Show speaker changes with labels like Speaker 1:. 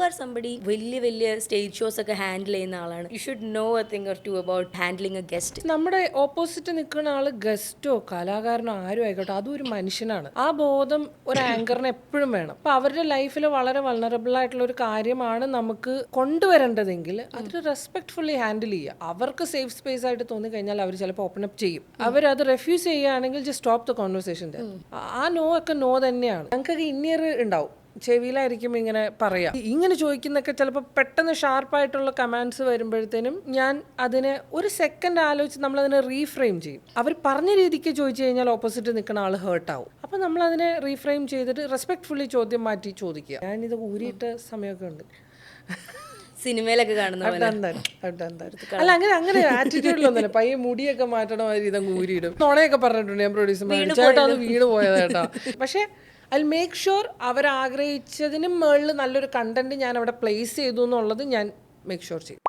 Speaker 1: R somebody വലിയ വലിയ stage shows ഒക്കെ ഹാൻഡിൽ ചെയ്യുന്ന ആളാണ്, you should know a thing or two about handling a guest.
Speaker 2: നമ്മുടെ ഓപ്പോസിറ്റ് നിൽക്കുന്ന ആള് ഗസ്റ്റോ കലാകാരനോ ആരും ആയിക്കോട്ടെ, അതും ഒരു മനുഷ്യനാണ്. ആ ബോധം ഒരു ആങ്കറിന് എപ്പോഴും വേണം. അപ്പൊ അവരുടെ ലൈഫിൽ വളരെ വൾണറബിൾ ആയിട്ടുള്ള ഒരു കാര്യമാണ് നമുക്ക് കൊണ്ടുവരേണ്ടതെങ്കിൽ അത് റെസ്പെക്ട്ഫുള്ളി ഹാൻഡിൽ ചെയ്യുക. അവർക്ക് സേഫ് സ്പേസ് ആയിട്ട് തോന്നി കഴിഞ്ഞാൽ അവർ ചിലപ്പോൾ ഓപ്പൺ അപ്പ് ചെയ്യും. അവരത് റെഫ്യൂസ് ചെയ്യുകയാണെങ്കിൽ ജസ്റ്റ് സ്റ്റോപ്പ് ദ കോൺവെർസേഷൻ. ആ നോ ഒക്കെ നോ തന്നെയാണ്. ഞങ്ങൾക്കൊക്കെ ഇന്നിയർ ഉണ്ടാവും, ചെവിയിലായിരിക്കും ഇങ്ങനെ പറയാം. ഇങ്ങനെ ചോദിക്കുന്നൊക്കെ ചിലപ്പോൾ പെട്ടെന്ന് ഷാർപ്പായിട്ടുള്ള കമാൻഡ്സ് വരുമ്പോഴത്തേനും ഞാൻ അതിനെ ഒരു സെക്കൻഡ് ആലോചിച്ച് നമ്മളതിനെ റീഫ്രെയിം ചെയ്യും. അവർ പറഞ്ഞ രീതിക്ക് ചോദിച്ചു കഴിഞ്ഞാൽ ഓപ്പോസിറ്റ് നിൽക്കുന്ന ആൾ ഹേർട്ടാവും. അപ്പം നമ്മളതിനെ റീഫ്രെയിം ചെയ്തിട്ട് റെസ്പെക്ട്ഫുള്ളി ചോദ്യം മാറ്റി ചോദിക്കുക. ഞാനിത് ഊരിയിട്ട സമയമൊക്കെ ഉണ്ട്.
Speaker 1: സിനിമയിലൊക്കെ കാണുന്ന
Speaker 2: അല്ല, അങ്ങനെ ആറ്റിറ്റ്യൂഡിലൊന്നുമില്ല. പയ്യെ മുടിയൊക്കെ മാറ്റണ ഇതങ്ങ് ഊരിയിടും. നുണയൊക്കെ പറഞ്ഞിട്ടുണ്ട് ഞാൻ പ്രൊഡ്യൂസർ ചേട്ടാ, അത് വീണ് പോയത് കേട്ടോ. പക്ഷേ ഐ മേക്ക് ഷുവർ അവരാഗ്രഹിച്ചതിനും മുകളിൽ നല്ലൊരു കണ്ടന്റ് ഞാൻ അവിടെ പ്ലേസ് ചെയ്തു എന്നുള്ളത് ഞാൻ മേക്ക് ഷുവർ ചെയ്യും.